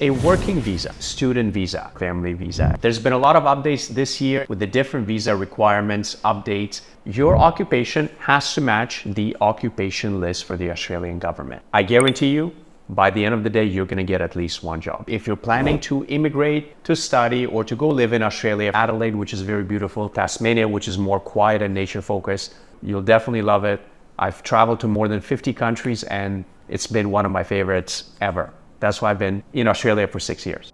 a working visa, student visa, family visa. There's been a lot of updates this year with the different visa requirements, updates. Your occupation has to match the occupation list for the Australian government. I guarantee you, by the end of the day, you're going to get at least one job. If you're planning to immigrate, to study, or to go live in Australia, Adelaide, which is very beautiful, Tasmania, which is more quiet and nature focused, you'll definitely love it. I've traveled to more than 50 countries and it's been one of my favorites ever. That's why I've been in Australia for 6 years.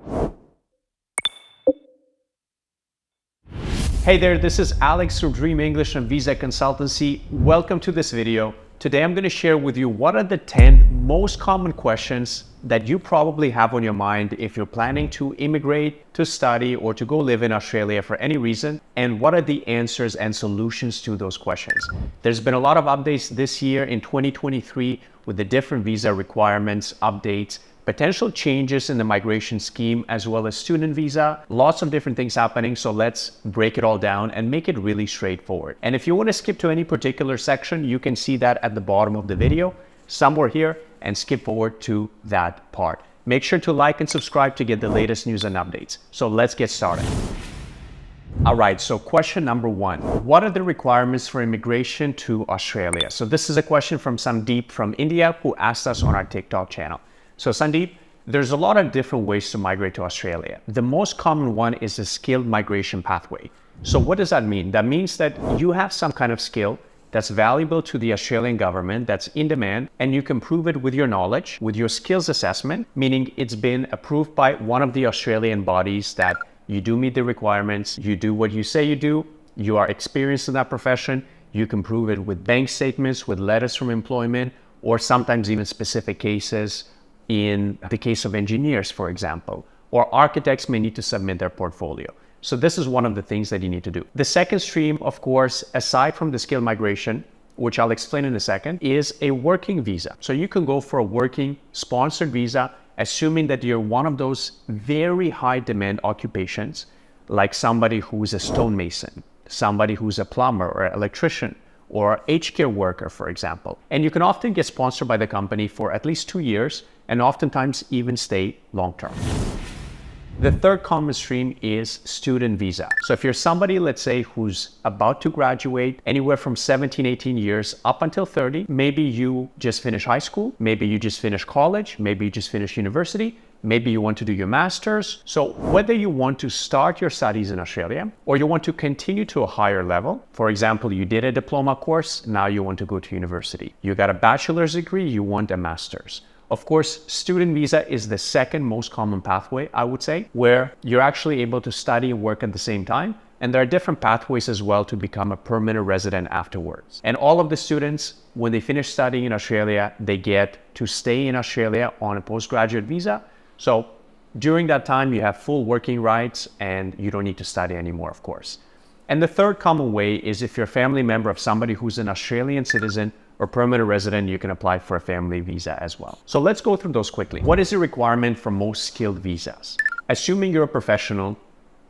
Hey there, this is Alex from Dream English and Visa Consultancy. Welcome to this video. Today I'm going to share with you what are the 10 most common questions that you probably have on your mind if you're planning to immigrate, to study, or to go live in Australia for any reason, and what are the answers and solutions to those questions. There's been a lot of updates this year in 2023 with the different visa requirements, updates, potential changes in the migration scheme, as well as student visa, lots of different things happening. So let's break it all down and make it really straightforward. And if you want to skip to any particular section, you can see that at the bottom of the video, somewhere here, and skip forward to that part. Make sure to like and subscribe to get the latest news and updates. So let's get started. All right, so question number one, what are the requirements for immigration to Australia? So this is a question from Sandeep from India who asked us on our TikTok channel. So Sandeep, there's a lot of different ways to migrate to Australia. The most common one is a skilled migration pathway. So what does that mean? That means that you have some kind of skill that's valuable to the Australian government, that's in demand, and you can prove it with your knowledge, with your skills assessment, meaning it's been approved by one of the Australian bodies that you do meet the requirements, you do what you say you do, you are experienced in that profession, you can prove it with bank statements, with letters from employment, or sometimes even specific cases. In the case of engineers, for example, or architects may need to submit their portfolio. So this is one of the things that you need to do. The second stream, of course, aside from the skilled migration, which I'll explain in a second, is a working visa. So you can go for a working sponsored visa, assuming that you're one of those very high demand occupations, like somebody who's a stonemason, somebody who's a plumber or electrician, or aged care worker, for example. And you can often get sponsored by the company for at least 2 years, and oftentimes even stay long-term. The third common stream is student visa. So if you're somebody, let's say, who's about to graduate anywhere from 17, 18 years up until 30, maybe you just finished high school, maybe you just finished college, maybe you just finished university, maybe you want to do your master's. So whether you want to start your studies in Australia or you want to continue to a higher level, for example, you did a diploma course, now you want to go to university. You got a bachelor's degree, you want a master's. Of course, student visa is the second most common pathway, I would say, where you're actually able to study and work at the same time. And there are different pathways as well to become a permanent resident afterwards. And all of the students, when they finish studying in Australia, they get to stay in Australia on a postgraduate visa. So during that time, you have full working rights and you don't need to study anymore, of course. And the third common way is if you're a family member of somebody who's an Australian citizen or permanent resident, you can apply for a family visa as well. So let's go through those quickly. What is the requirement for most skilled visas? Assuming you're a professional,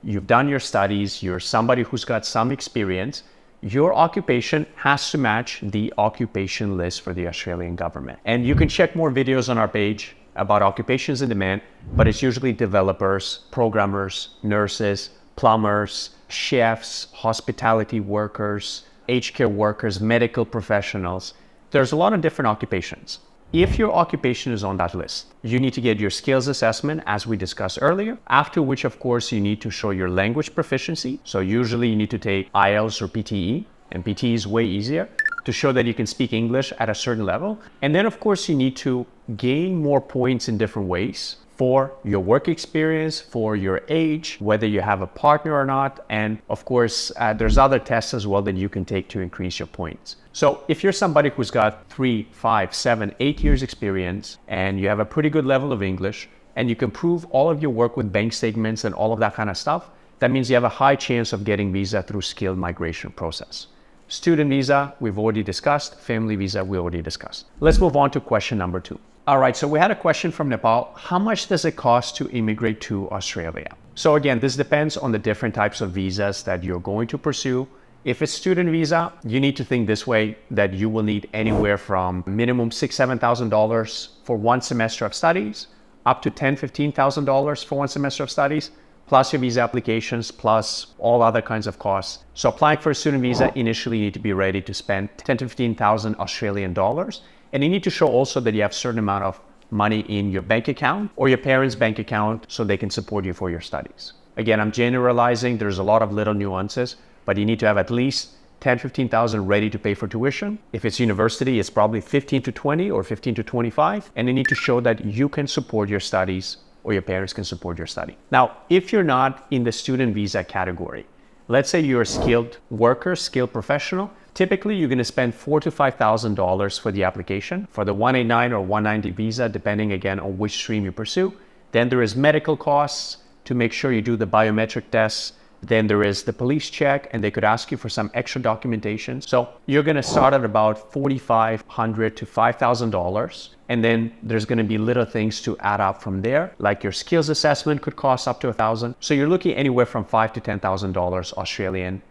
you've done your studies, you're somebody who's got some experience, your occupation has to match the occupation list for the Australian government. And you can check more videos on our page about occupations in demand, but it's usually developers, programmers, nurses, plumbers, chefs, hospitality workers, aged care workers, medical professionals. There's a lot of different occupations. If your occupation is on that list, you need to get your skills assessment, as we discussed earlier, after which, of course, you need to show your language proficiency. So usually you need to take IELTS or PTE, and PTE is way easier, to show that you can speak English at a certain level. And then, of course, you need to gain more points in different ways for your work experience, for your age, whether you have a partner or not. And of course, there's other tests as well that you can take to increase your points. So if you're somebody who's got 3, 5, 7, 8 years experience, and you have a pretty good level of English, and you can prove all of your work with bank statements and all of that kind of stuff, that means you have a high chance of getting visa through skilled migration process. Student visa, we've already discussed. Family visa, we already discussed. Let's move on to question number 2. All right, so we had a question from Nepal. How much does it cost to immigrate to Australia? So again, this depends on the different types of visas that you're going to pursue. If it's student visa, you need to think this way, that you will need anywhere from minimum $6,000 to $7,000 for one semester of studies, up to $10,000-$15,000 for one semester of studies, plus your visa applications, plus all other kinds of costs. So applying for a student visa, initially you need to be ready to spend 10 to 15,000 Australian dollars. And you need to show also that you have a certain amount of money in your bank account or your parents' bank account so they can support you for your studies. Again, I'm generalizing. There's a lot of little nuances, but you need to have at least 10, 15,000 ready to pay for tuition. If it's university, it's probably 15 to 20 or 15 to 25. And you need to show that you can support your studies or your parents can support your study. Now, if you're not in the student visa category, let's say you're a skilled worker, skilled professional, typically you're going to spend $4,000 to $5,000 for the application for the 189 or 190 visa, depending again on which stream you pursue. Then there is medical costs to make sure you do the biometric tests. Then there is the police check, and they could ask you for some extra documentation. So you're going to start at about $4,500 to $5,000. And then there's going to be little things to add up from there, like your skills assessment could cost up to $1,000. So you're looking anywhere from $5,000 to $10,000 Australian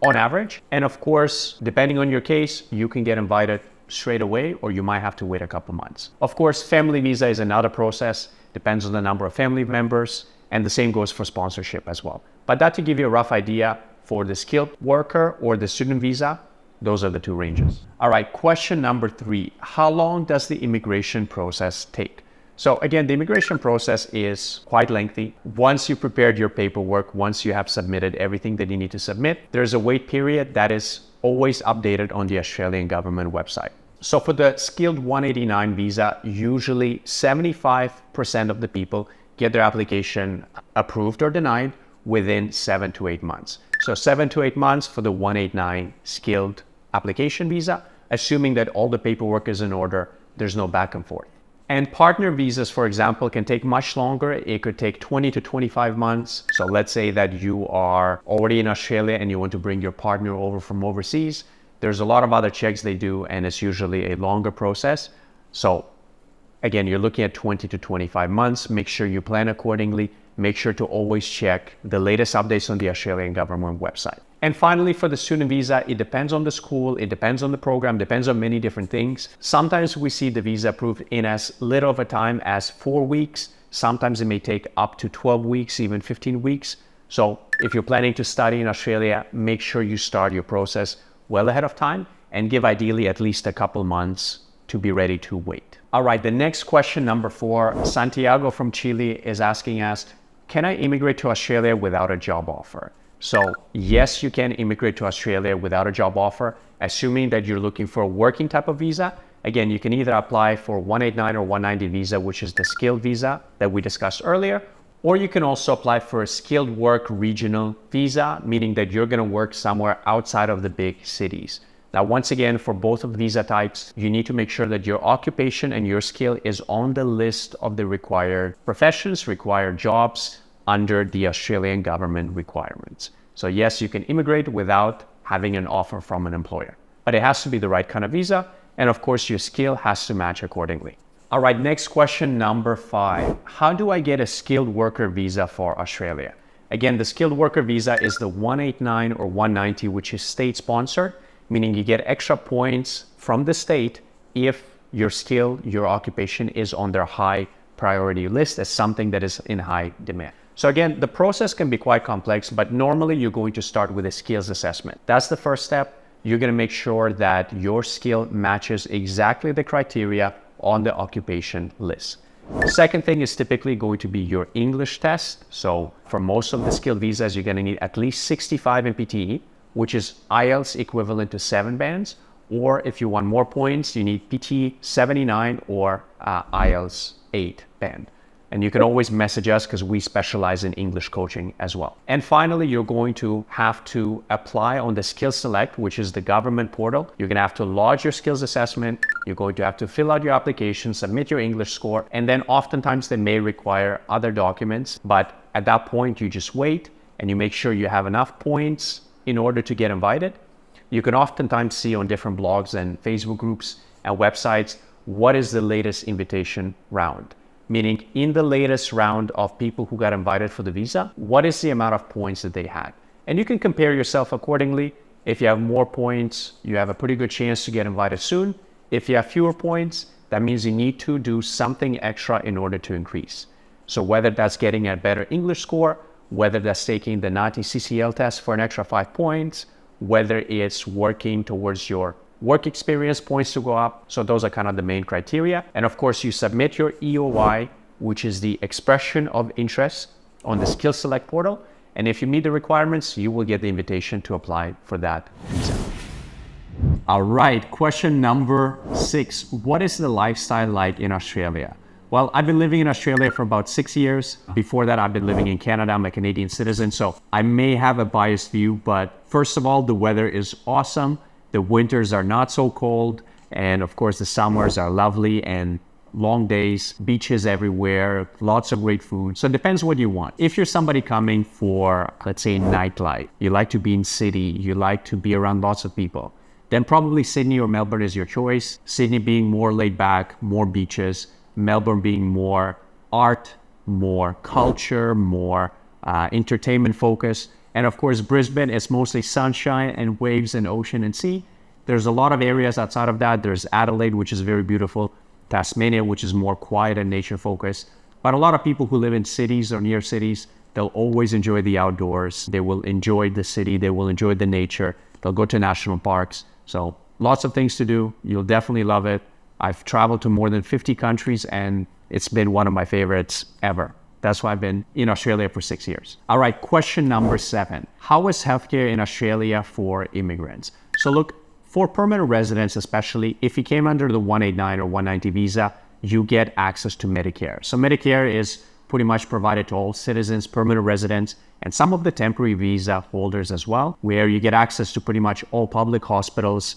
on average. And of course, depending on your case, you can get invited straight away, or you might have to wait a couple months. Of course, family visa is another process, depends on the number of family members, and the same goes for sponsorship as well. But that to give you a rough idea for the skilled worker or the student visa, those are the two ranges. All right, question number 3. How long does the immigration process take? So again, the immigration process is quite lengthy. Once you prepared your paperwork, once you have submitted everything that you need to submit, there's a wait period that is always updated on the Australian government website. So for the skilled 189 visa, usually 75% of the people get their application approved or denied within 7 to 8 months. So 7 to 8 months for the 189 skilled application visa, assuming that all the paperwork is in order, there's no back and forth. And partner visas, for example, can take much longer. It could take 20 to 25 months. So let's say that you are already in Australia and you want to bring your partner over from overseas. There's a lot of other checks they do, and it's usually a longer process. So again, you're looking at 20 to 25 months. Make sure you plan accordingly. Make sure to always check the latest updates on the Australian government website. And finally, for the student visa, it depends on the school, it depends on the program, depends on many different things. Sometimes we see the visa approved in as little of a time as 4 weeks. Sometimes it may take up to 12 weeks, even 15 weeks. So if you're planning to study in Australia, make sure you start your process well ahead of time and give ideally at least a couple months to be ready to wait. All right, the next question, number 4, Santiago from Chile is asking us, can I immigrate to Australia without a job offer? So yes, you can immigrate to Australia without a job offer, assuming that you're looking for a working type of visa. Again, you can either apply for 189 or 190 visa, which is the skilled visa that we discussed earlier, or you can also apply for a skilled work regional visa, meaning that you're going to work somewhere outside of the big cities. Now, once again, for both of the visa types, you need to make sure that your occupation and your skill is on the list of the required professions, required jobs under the Australian government requirements. So yes, you can immigrate without having an offer from an employer, but it has to be the right kind of visa. And of course, your skill has to match accordingly. All right, next question, number 5. How do I get a skilled worker visa for Australia? Again, the skilled worker visa is the 189 or 190, which is state sponsored, meaning you get extra points from the state if your skill, your occupation is on their high priority list as something that is in high demand. So again, the process can be quite complex, but normally you're going to start with a skills assessment. That's the first step. You're going to make sure that your skill matches exactly the criteria on the occupation list. The second thing is typically going to be your English test. So for most of the skilled visas, you're going to need at least 65 in PTE, which is IELTS equivalent to 7 bands. Or if you want more points, you need PTE 79 or IELTS 8 band. And you can always message us because we specialize in English coaching as well. And finally, you're going to have to apply on the Skills Select, which is the government portal. You're going to have to lodge your skills assessment. You're going to have to fill out your application, submit your English score, and then oftentimes they may require other documents. But at that point, you just wait and you make sure you have enough points in order to get invited. You can oftentimes see on different blogs and Facebook groups and websites, what is the latest invitation round? Meaning in the latest round of people who got invited for the visa, what is the amount of points that they had? And you can compare yourself accordingly. If you have more points, you have a pretty good chance to get invited soon. If you have fewer points, that means you need to do something extra in order to increase. So whether that's getting a better English score, whether that's taking the 90 CCL test for an extra 5 points, whether it's working towards your work experience points to go up. So those are kind of the main criteria. And of course, you submit your EOI, which is the expression of interest, on the Skill Select portal. And if you meet the requirements, you will get the invitation to apply for that visa. All right, question number 6. What is the lifestyle like in Australia? Well, I've been living in Australia for about 6 years. Before that, I've been living in Canada. I'm a Canadian citizen, so I may have a biased view, but first of all, the weather is awesome. The winters are not so cold. And of course, the summers are lovely and long days, beaches everywhere, lots of great food. So it depends what you want. If you're somebody coming for, let's say, nightlife, you like to be in city, you like to be around lots of people, then probably Sydney or Melbourne is your choice. Sydney being more laid back, more beaches, Melbourne being more art, more culture, more entertainment focus. And of course, Brisbane is mostly sunshine and waves and ocean and sea. There's a lot of areas outside of that. There's Adelaide, which is very beautiful. Tasmania, which is more quiet and nature focused. But a lot of people who live in cities or near cities, they'll always enjoy the outdoors. They will enjoy the city. They will enjoy the nature. They'll go to national parks. So lots of things to do. You'll definitely love it. I've traveled to more than 50 countries and it's been one of my favorites ever. That's why I've been in Australia for 6 years. All right, question number 7. How is healthcare in Australia for immigrants? So look, for permanent residents, especially if you came under the 189 or 190 visa, you get access to Medicare. So Medicare is pretty much provided to all citizens, permanent residents, and some of the temporary visa holders as well, where you get access to pretty much all public hospitals.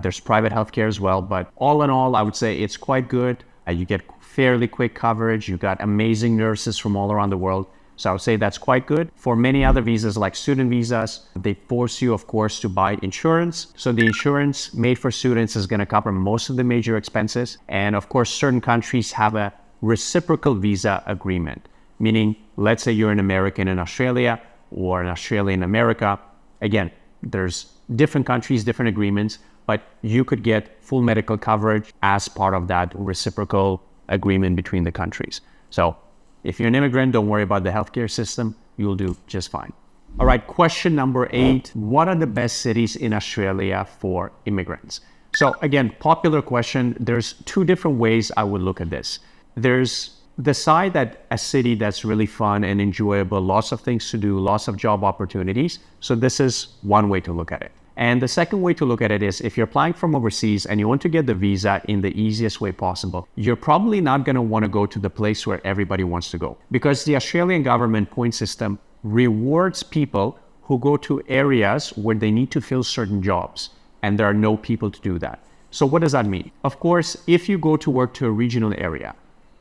There's private healthcare as well, but all in all, I would say it's quite good. You get fairly quick coverage. You got amazing nurses from all around the world. So I would say that's quite good. For many other visas like student visas, they force you, of course, to buy insurance. So the insurance made for students is going to cover most of the major expenses. And of course, certain countries have a reciprocal visa agreement, meaning let's say you're an American in Australia or an Australian in America. Again, there's different countries, different agreements, but you could get full medical coverage as part of that reciprocal agreement between the countries. So if you're an immigrant, don't worry about the healthcare system. You'll do just fine. All right, question number 8. What are the best cities in Australia for immigrants? So again, popular question. There's 2 different ways I would look at this. There's the side that a city that's really fun and enjoyable, lots of things to do, lots of job opportunities. So this is one way to look at it. And the second way to look at it is if you're applying from overseas and you want to get the visa in the easiest way possible, you're probably not going to want to go to the place where everybody wants to go, because the Australian government point system rewards people who go to areas where they need to fill certain jobs and there are no people to do that. So what does that mean? Of course, if you go to work to a regional area,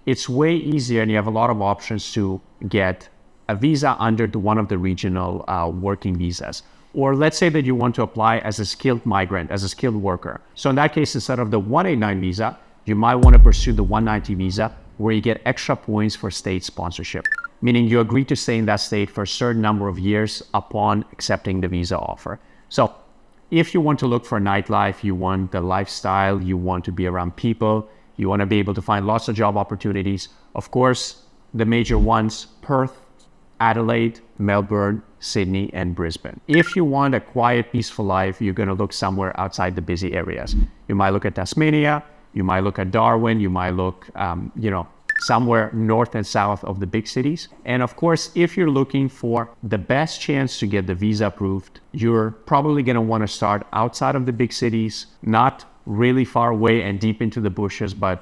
it's way easier and you have a lot of options to get a visa under one of the regional working visas. Or let's say that you want to apply as a skilled migrant, as a skilled worker. So in that case, instead of the 189 visa, you might want to pursue the 190 visa, where you get extra points for state sponsorship, meaning you agree to stay in that state for a certain number of years upon accepting the visa offer. So if you want to look for nightlife, you want the lifestyle, you want to be around people, you want to be able to find lots of job opportunities. Of course, the major ones, Perth, Adelaide, Melbourne, Sydney, and Brisbane. If you want a quiet, peaceful life, you're going to look somewhere outside the busy areas. You might look at Tasmania, you might look at Darwin, you might look, somewhere north and south of the big cities. And of course, if you're looking for the best chance to get the visa approved, you're probably going to want to start outside of the big cities, not really far away and deep into the bushes, but,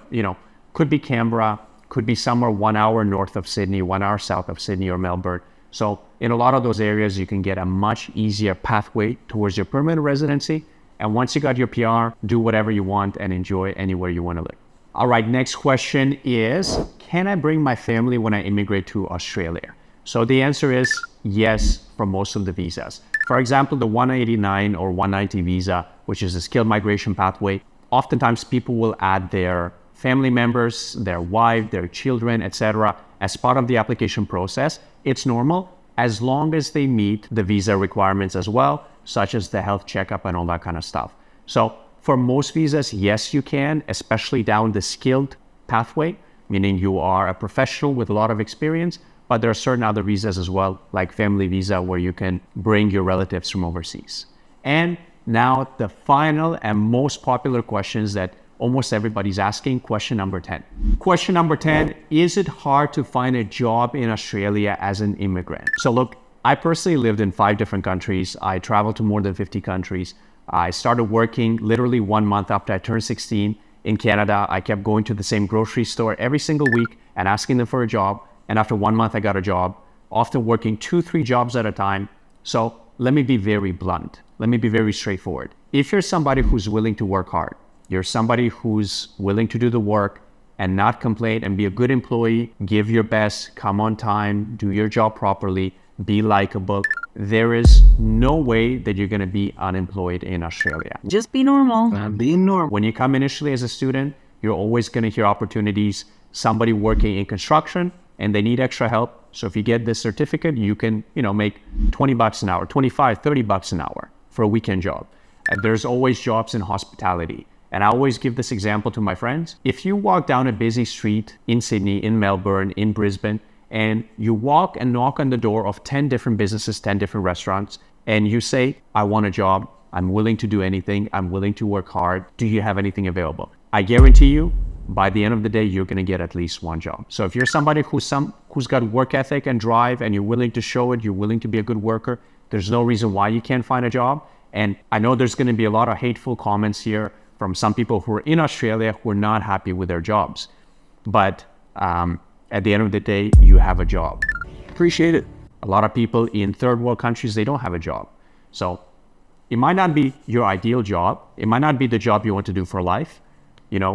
could be Canberra, could be somewhere 1 hour north of Sydney, 1 hour south of Sydney or Melbourne. So in a lot of those areas, you can get a much easier pathway towards your permanent residency. And once you got your PR, do whatever you want and enjoy anywhere you want to live. All right, next question is, can I bring my family when I immigrate to Australia? So the answer is yes for most of the visas. For example, the 189 or 190 visa, which is a skilled migration pathway, oftentimes people will add their family members, their wife, their children, etc. as part of the application process. It's normal as long as they meet the visa requirements as well, such as the health checkup and all that kind of stuff. So For most visas, yes, you can, especially down the skilled pathway, meaning you are a professional with a lot of experience, but there are certain other visas as well, like family visa, where you can bring your relatives from overseas. And now the final and most popular questions that almost everybody's asking, question number 10. Question number 10, is it hard to find a job in Australia as an immigrant? So look, I personally lived in 5 different countries. I traveled to more than 50 countries. I started working literally 1 month after I turned 16 in Canada. I kept going to the same grocery store every single week and asking them for a job. And after 1 month, I got a job, often working 2-3 jobs at a time. So let me be very blunt. Let me be very straightforward. If you're somebody who's willing to work hard, you're somebody who's willing to do the work and not complain and be a good employee, give your best, come on time, do your job properly, be likable, there is no way that you're going to be unemployed in Australia. Just be normal. Be normal. When you come initially as a student, you're always going to hear opportunities, somebody working in construction and they need extra help. So if you get this certificate, you can, make $20 an hour, 25, $30 an hour for a weekend job. And there's always jobs in hospitality. And I always give this example to my friends. If you walk down a busy street in Sydney, in Melbourne, in Brisbane, and you walk and knock on the door of 10 different businesses, 10 different restaurants, and you say, I want a job, I'm willing to do anything, I'm willing to work hard, do you have anything available? I guarantee you, by the end of the day, you're gonna get at least one job. So if you're somebody who's got work ethic and drive, and you're willing to show it, you're willing to be a good worker, there's no reason why you can't find a job. And I know there's gonna be a lot of hateful comments here from some people who are in Australia who are not happy with their jobs. But at the end of the day, you have a job. Appreciate it. A lot of people in third world countries, they don't have a job. So it might not be your ideal job. It might not be the job you want to do for life.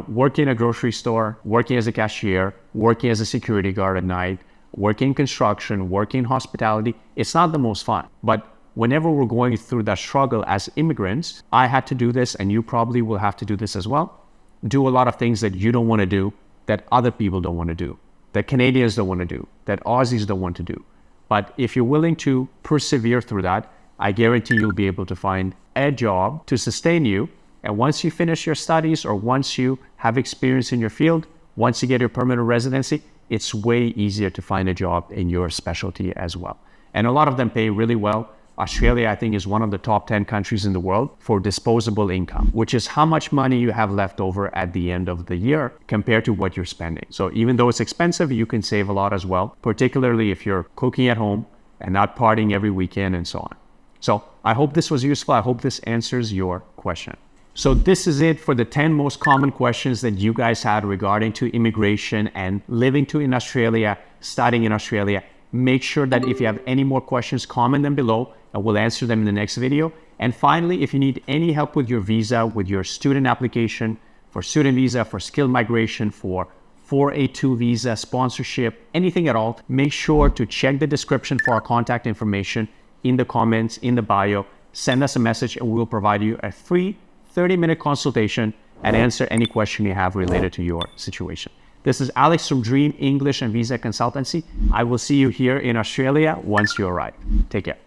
Working in a grocery store, working as a cashier, working as a security guard at night, working in construction, working in hospitality, it's not the most fun. But whenever we're going through that struggle as immigrants, I had to do this, and you probably will have to do this as well. Do a lot of things that you don't want to do, that other people don't want to do, that Canadians don't want to do, that Aussies don't want to do. But if you're willing to persevere through that, I guarantee you'll be able to find a job to sustain you. And once you finish your studies, or once you have experience in your field, once you get your permanent residency, it's way easier to find a job in your specialty as well. And a lot of them pay really well. Australia, I think, is one of the top 10 countries in the world for disposable income, which is how much money you have left over at the end of the year compared to what you're spending. So even though it's expensive, you can save a lot as well, particularly if you're cooking at home and not partying every weekend and so on. So I hope this was useful. I hope this answers your question. So this is it for the 10 most common questions that you guys had regarding to immigration and living in Australia, studying in Australia. Make sure that if you have any more questions, comment them below and we'll answer them in the next video. And finally, if you need any help with your visa, with your student application, for student visa, for skilled migration, for 482 visa, sponsorship, anything at all, make sure to check the description for our contact information in the comments, in the bio. Send us a message and we will provide you a free 30-minute consultation and answer any question you have related to your situation. This is Alex from Dream English and Visa Consultancy. I will see you here in Australia once you arrive. Take care.